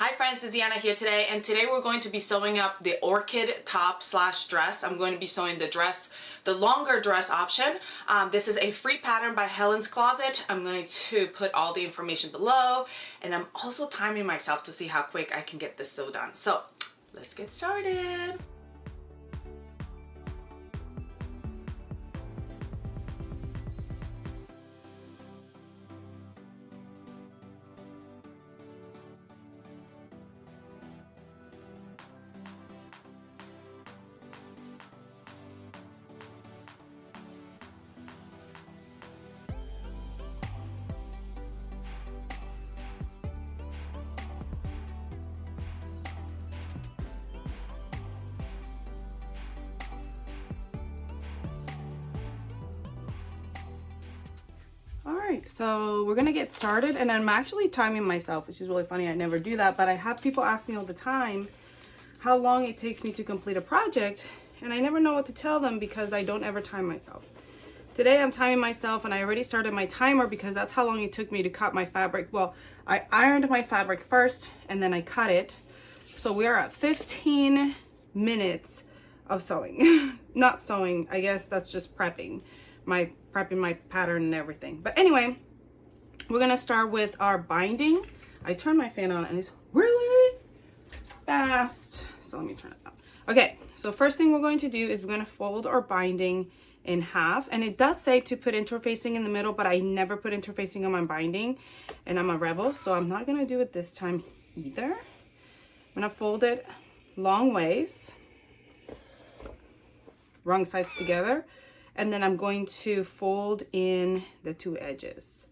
Hi friends, it's Deanna here today, and today we're going to be sewing up the Orchid top slash dress. I'm going to be sewing the dress, the longer dress option. This is a free pattern by Helen's Closet. I'm going to put all the information below, and I'm also timing myself to see how quick I can get this sew done. So let's get started. Alright, so we're gonna get started, and I'm actually timing myself, which is really funny. I never do that, but I have people ask me all the time how long it takes me to complete a project, and I never know what to tell them because I don't ever time myself. Today I'm timing myself, and I already started my timer because that's how long it took me to cut my fabric. Well, I ironed my fabric first and then I cut it. So we are at 15 minutes of sewing. Not sewing, I guess that's just prepping my pattern and everything. But anyway, we're gonna start with our binding. I turned my fan on and it's really fast, so let me turn it on. Okay, so first thing we're going to do is we're gonna fold our binding in half, and it does say to put interfacing in the middle, but I never put interfacing on my binding, and I'm a rebel, so I'm not gonna do it this time either. I'm gonna fold it long ways, wrong sides together, and then I'm going to fold in the two edges.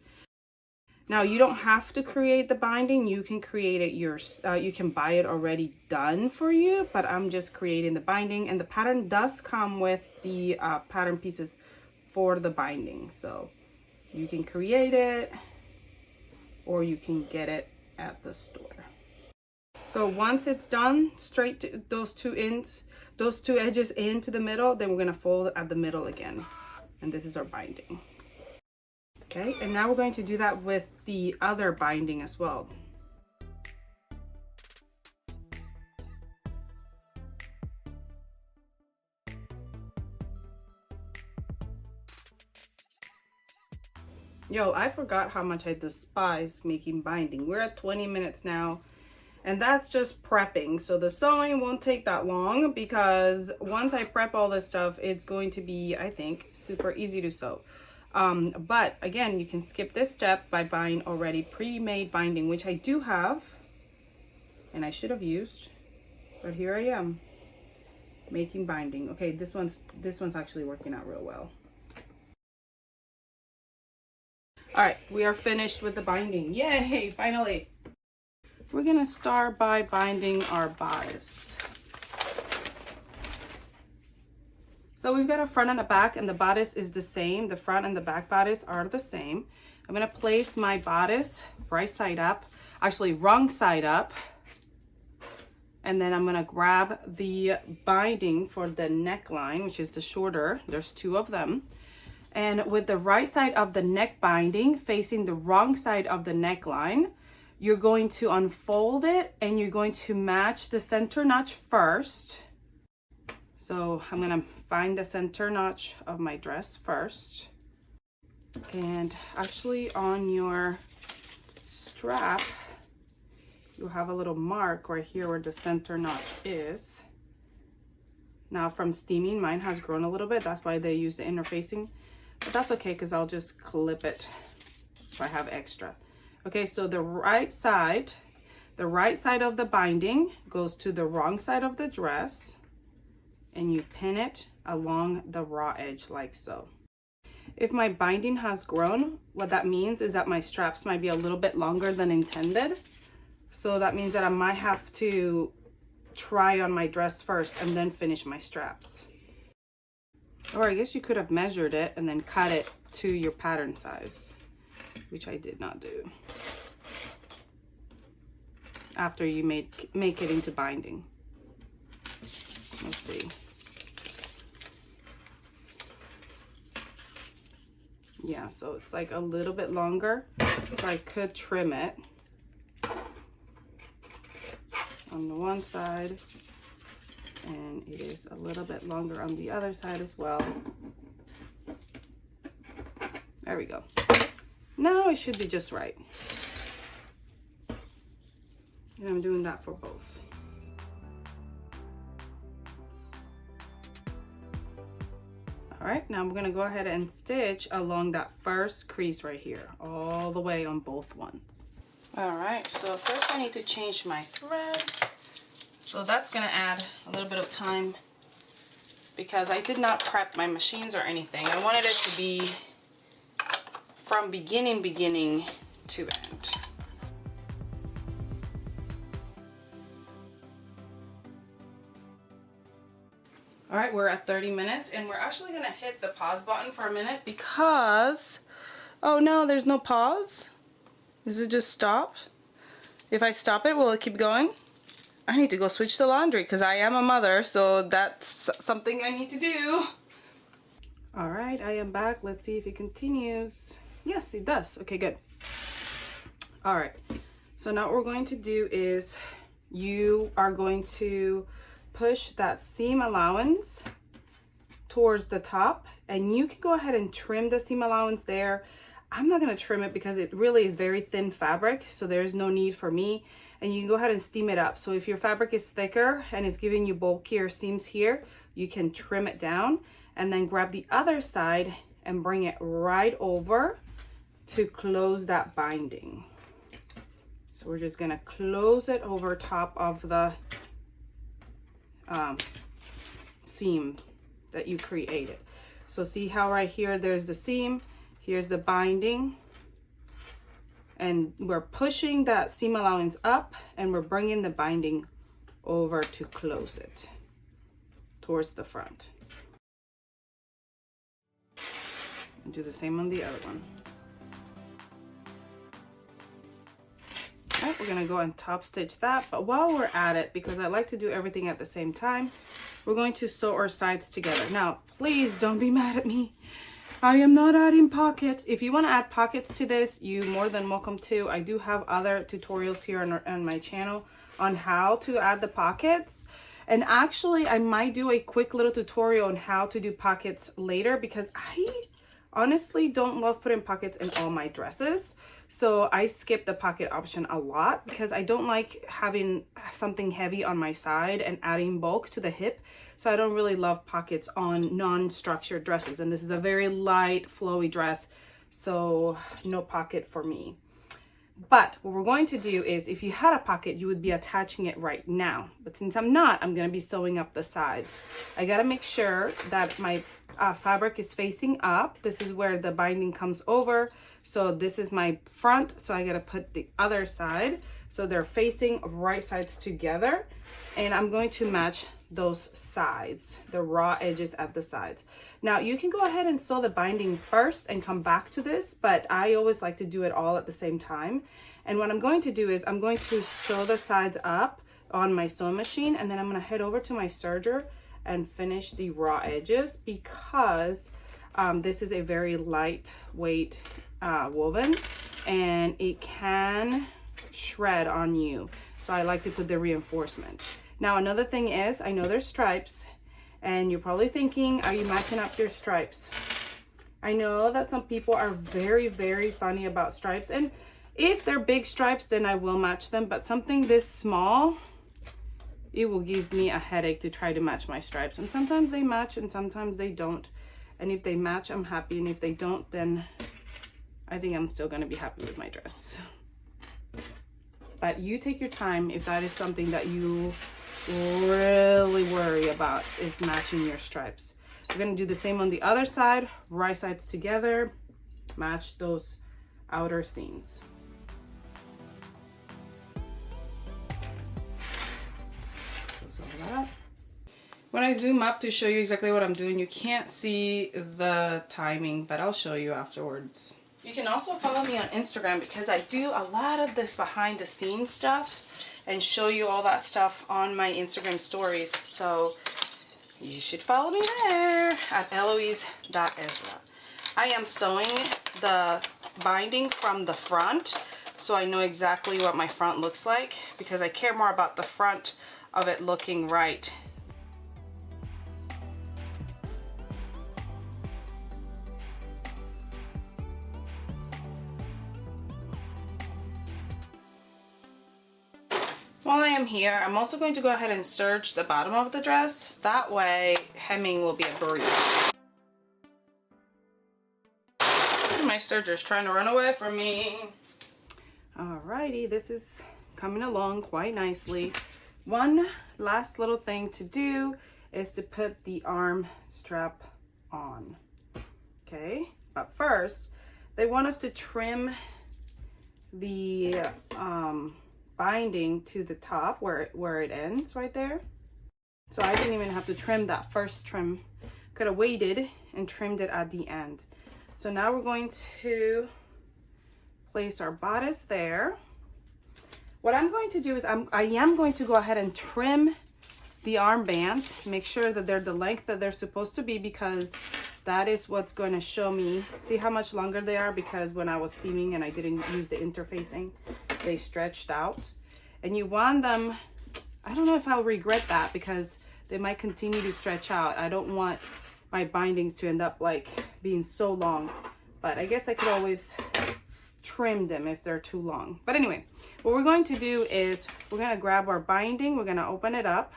Now you don't have to create the binding, you can create it you can buy it already done for you, but I'm just creating the binding, and the pattern does come with the pattern pieces for the binding, so you can create it or you can get it at the store. So once it's done, straight to those two edges into the middle, then we're gonna fold at the middle again. And this is our binding. Okay, and now we're going to do that with the other binding as well. Yo, I forgot how much I despise making binding. We're at 20 minutes now. And that's just prepping. So the sewing won't take that long because once I prep all this stuff, it's going to be, I think, super easy to sew. But again, you can skip this step by buying already pre-made binding, which I do have, and I should have used, but here I am making binding. Okay, this one's actually working out real well. All right, we are finished with the binding. Yay, finally. We're gonna start by binding our bodice. So we've got a front and a back, and the bodice is the same. The front and the back bodice are the same. I'm gonna place my bodice right side up, actually wrong side up, and then I'm gonna grab the binding for the neckline, which is the shorter. There's two of them. And with the right side of the neck binding facing the wrong side of the neckline, you're going to unfold it and you're going to match the center notch first. So I'm gonna find the center notch of my dress first. And actually on your strap, you have a little mark right here where the center notch is. Now from steaming, mine has grown a little bit. That's why they use the interfacing, but that's okay because I'll just clip it if I have extra. Okay, so the right side of the binding goes to the wrong side of the dress, and you pin it along the raw edge like so. If my binding has grown, what that means is that my straps might be a little bit longer than intended. So that means that I might have to try on my dress first and then finish my straps. Or I guess you could have measured it and then cut it to your pattern size, which I did not do, after you make it into binding. Let's see. Yeah, so it's like a little bit longer, so I could trim it. on the one side, and it is a little bit longer on the other side as well. There we go. Now it should be just right. And I'm doing that for both. All right, now I'm gonna go ahead and stitch along that first crease right here, all the way on both ones. All right, so first I need to change my thread. So that's gonna add a little bit of time because I did not prep my machines or anything. I wanted it to be from beginning to end. All right, we're at 30 minutes and we're actually gonna hit the pause button for a minute because, oh no, there's no pause. Does it just stop? If I stop it, will it keep going? I need to go switch the laundry because I am a mother, so that's something I need to do. All right, I am back. Let's see if it continues. Yes, it does. Okay, good. All right, so now what we're going to do is you are going to push that seam allowance towards the top, and you can go ahead and trim the seam allowance there. I'm not going to trim it because it really is very thin fabric, so there's no need for me. And you can go ahead and steam it up. So if your fabric is thicker and it's giving you bulkier seams here, you can trim it down and then grab the other side and bring it right over to close that binding. So we're just going to close it over top of the seam that you created. So see how right here there's the seam, here's the binding, and we're pushing that seam allowance up and we're bringing the binding over to close it towards the front. And do the same on the other one. All right, we're gonna go and top stitch that, but while we're at it, because I like to do everything at the same time, we're going to sew our sides together. Now, please don't be mad at me. I am not adding pockets. If you want to add pockets to this, you're more than welcome to. I do have other tutorials here on my channel on how to add the pockets. And actually, I might do a quick little tutorial on how to do pockets later because I honestly don't love putting pockets in all my dresses. So I skip the pocket option a lot because I don't like having something heavy on my side and adding bulk to the hip. So I don't really love pockets on non-structured dresses. And this is a very light, flowy dress, so no pocket for me. But what we're going to do is if you had a pocket, you would be attaching it right now. But since I'm not, I'm going to be sewing up the sides. I got to make sure that my fabric is facing up. This is where the binding comes over. So this is my front. So I got to put the other side. So they're facing right sides together. And I'm going to match those sides, the raw edges at the sides. Now you can go ahead and sew the binding first and come back to this, but I always like to do it all at the same time. And what I'm going to do is I'm going to sew the sides up on my sewing machine, and then I'm going to head over to my serger and finish the raw edges because this is a very lightweight woven and it can shred on you. So I like to put the reinforcement. Now, another thing is, I know there's stripes, and you're probably thinking, are you matching up your stripes? I know that some people are very, very funny about stripes, and if they're big stripes, then I will match them, but something this small, it will give me a headache to try to match my stripes. And sometimes they match, and sometimes they don't. And if they match, I'm happy, and if they don't, then I think I'm still gonna be happy with my dress. But you take your time if that is something that you really worry about, is matching your stripes. We're going to do the same on the other side, right sides together, match those outer seams. Let's sew that up. When I zoom up to show you exactly what I'm doing, you can't see the timing, but I'll show you afterwards. You can also follow me on Instagram because I do a lot of this behind the scenes stuff and show you all that stuff on my Instagram stories. So you should follow me there at eloise.ezra. I am sewing the binding from the front. so I know exactly what my front looks like, because I care more about the front of it looking right. While I am here, I'm also going to go ahead and serge the bottom of the dress. That way, hemming will be a breeze. My serger's trying to run away from me. Alrighty, this is coming along quite nicely. One last little thing to do is to put the arm strap on. Okay, but first, they want us to trim the binding to the top where it ends right there. So I didn't even have to trim that first trim. Could have waited and trimmed it at the end. So now we're going to place our bodice there. What I'm going to do is I am going to go ahead and trim the armbands, make sure that they're the length that they're supposed to be, because that is what's going to show me. See how much longer they are, because when I was steaming and I didn't use the interfacing, they stretched out. And you want them, I don't know if I'll regret that, because they might continue to stretch out. I don't want my bindings to end up like being so long, but I guess I could always trim them if they're too long. But anyway, what we're going to do is we're going to grab our binding, we're going to open it up,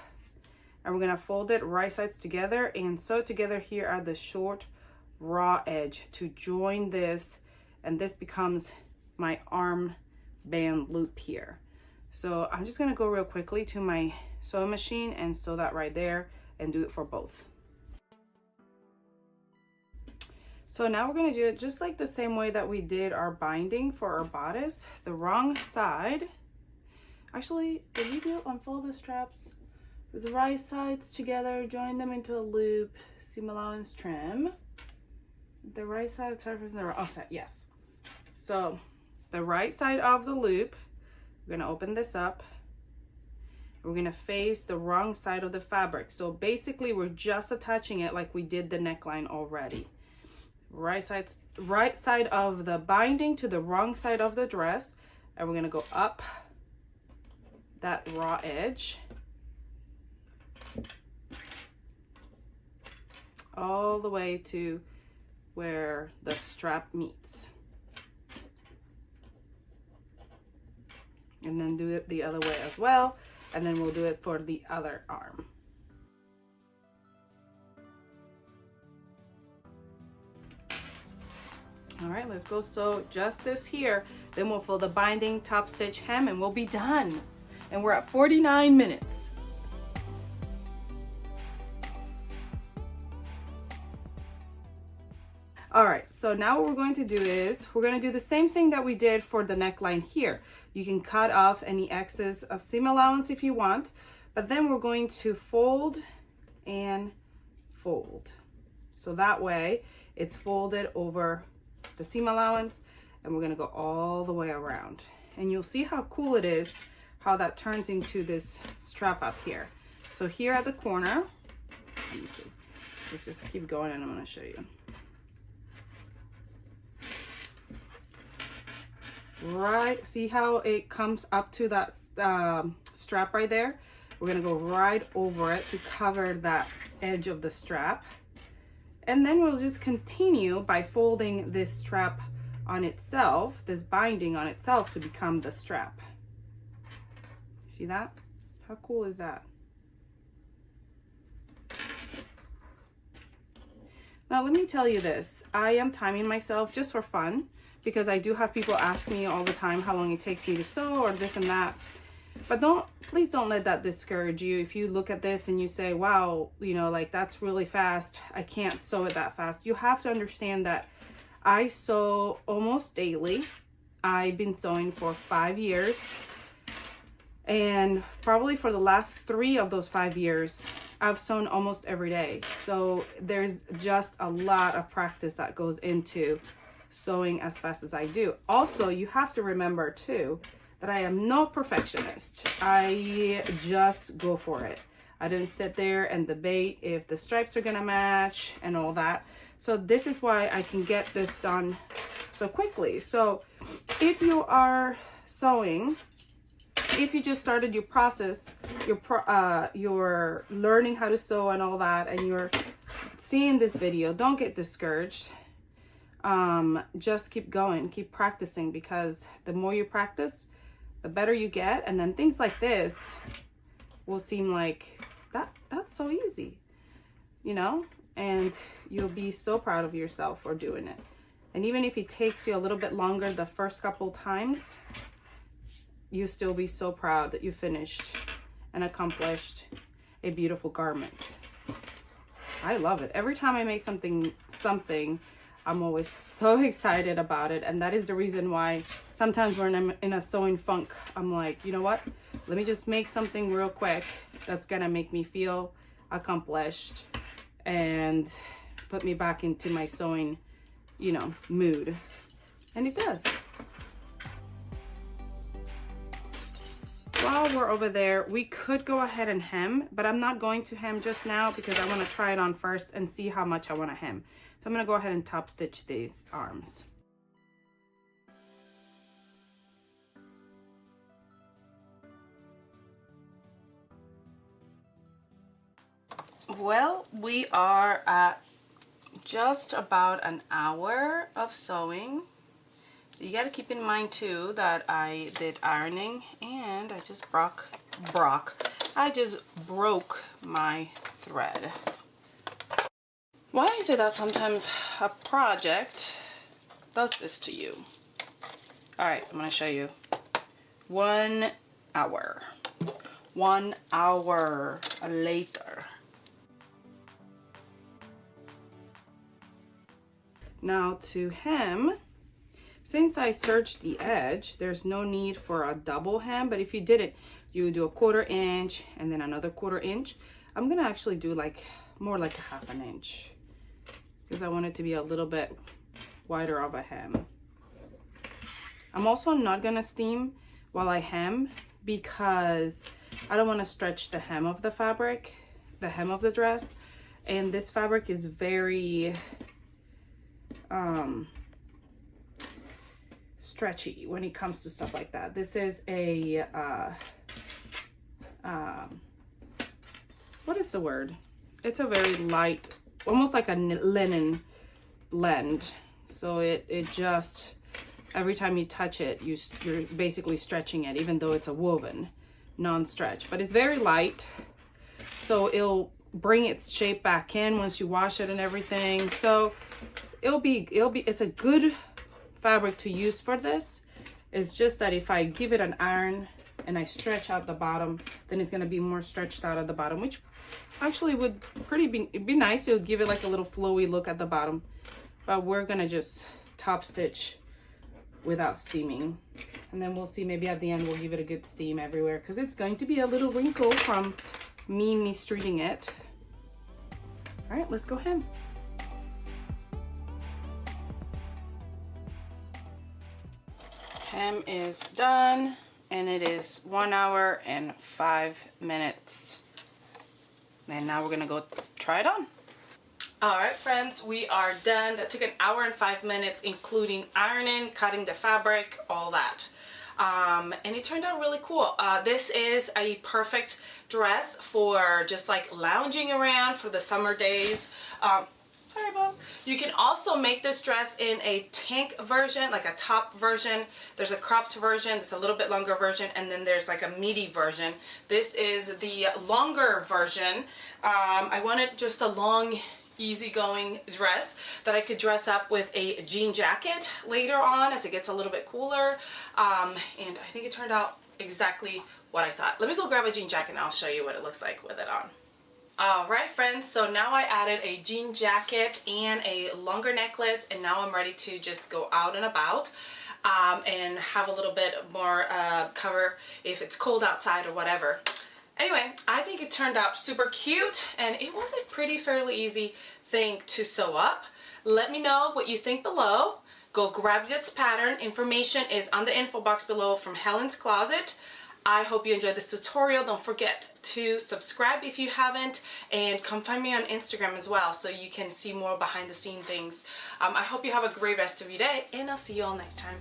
and we're going to fold it right sides together and sew together here at the short raw edge to join this, and this becomes my arm band loop here. So I'm just going to go real quickly to my sewing machine and sew that right there and do it for both. So now we're going to do it just like the same way that we did our binding for our bodice. The wrong side. Actually, did we do unfold the straps with the right sides together, join them into a loop, seam allowance trim. The right side from the wrong side, yes. So the right side of the loop, we're going to open this up. We're going to face the wrong side of the fabric. So basically we're just attaching it like we did the neckline already. Right side of the binding to the wrong side of the dress, and we're going to go up that raw edge all the way to where the strap meets, and then do it the other way as well, and then we'll do it for the other arm. All right, let's go sew just this here. Then we'll fold the binding, top stitch, hem, and we'll be done. And we're at 49 minutes. All right, so now what we're going to do is we're going to do the same thing that we did for the neckline here. You can cut off any excess of seam allowance if you want, but then we're going to fold and fold. So that way it's folded over the seam allowance, and we're going to go all the way around, and you'll see how cool it is how that turns into this strap up here. So here at the corner, let me see, let's just keep going and I'm going to show you. Right, see how it comes up to that strap right there? We're going to go right over it to cover that edge of the strap. And then we'll just continue by folding this strap on itself, this binding on itself, to become the strap. See that? How cool is that? Now let me tell you this. I am timing myself just for fun, because I do have people ask me all the time how long it takes me to sew or this and that. But please don't let that discourage you. If you look at this and you say, wow, you know, like that's really fast, I can't sew it that fast. You have to understand that I sew almost daily. I've been sewing for 5 years. And probably for the last 3 of those 5 years, I've sewn almost every day. So there's just a lot of practice that goes into sewing as fast as I do. Also, you have to remember too, that I am no perfectionist. I just go for it. I didn't sit there and debate if the stripes are gonna match and all that. So this is why I can get this done so quickly. So if you are sewing, if you just started your process, you're learning how to sew and all that, and you're seeing this video, don't get discouraged. Just keep going, keep practicing, because the more you practice, the better you get. And then things like this will seem like that's so easy, you know, and you'll be so proud of yourself for doing it. And even if it takes you a little bit longer the first couple times, you still be so proud that you finished and accomplished a beautiful garment. I love it. Every time I make something, I'm always so excited about it. And that is the reason why sometimes when I'm in a sewing funk, I'm like, you know what? Let me just make something real quick that's gonna make me feel accomplished and put me back into my sewing, you know, mood. And it does. While we're over there, we could go ahead and hem, but I'm not going to hem just now because I want to try it on first and see how much I want to hem. So I'm going to go ahead and top stitch these arms. Well, we are at just about an hour of sewing. You got to keep in mind too that I did ironing and I just broke my thread. Why is it that sometimes a project does this to you? All right, I'm going to show you. 1 hour. 1 hour later. Now to hem, since I serged the edge, there's no need for a double hem, but if you did it, you would do a 1/4 inch and then another 1/4 inch. I'm gonna actually do like more like a 1/2 inch because I want it to be a little bit wider of a hem. I'm also not gonna steam while I hem because I don't want to stretch the hem of the fabric, the hem of the dress, and this fabric is very stretchy when it comes to stuff like that. This is a what is the word? It's a very light, almost like a linen blend. So it just, every time you touch it, you're basically stretching it, even though it's a woven non-stretch, but it's very light, so it'll bring its shape back in once you wash it and everything. So it's a good fabric to use for this. It's just that if I give it an iron and I stretch out the bottom, then it's going to be more stretched out at the bottom, which actually would be nice. It'll give it like a little flowy look at the bottom, but we're going to just top stitch without steaming, and then we'll see, maybe at the end we'll give it a good steam everywhere because it's going to be a little wrinkle from me mistreating it. All right, let's go hem. Hem is done, and it is 1 hour and 5 minutes. And now we're gonna go try it on. All right, friends, we are done. That took 1 hour and 5 minutes, including ironing, cutting the fabric, all that. And it turned out really cool. This is a perfect dress for just like lounging around for the summer days. Sorry, Bob. You can also make this dress in a tank version, like a top version. There's a cropped version, it's a little bit longer version, and then there's like a midi version. This is the longer version. I wanted just a long, easygoing dress that I could dress up with a jean jacket later on as it gets a little bit cooler. And I think it turned out exactly what I thought. Let me go grab a jean jacket and I'll show you what it looks like with it on. Alright, friends, so now I added a jean jacket and a longer necklace, and now I'm ready to just go out and about and have a little bit more cover if it's cold outside or whatever. Anyway, I think it turned out super cute, and it was a fairly easy thing to sew up. Let me know what you think below. Go grab its pattern. Information is on the info box below from Helen's Closet. I hope you enjoyed this tutorial. Don't forget to subscribe if you haven't, and come find me on Instagram as well so you can see more behind the scene things. I hope you have a great rest of your day, and I'll see you all next time.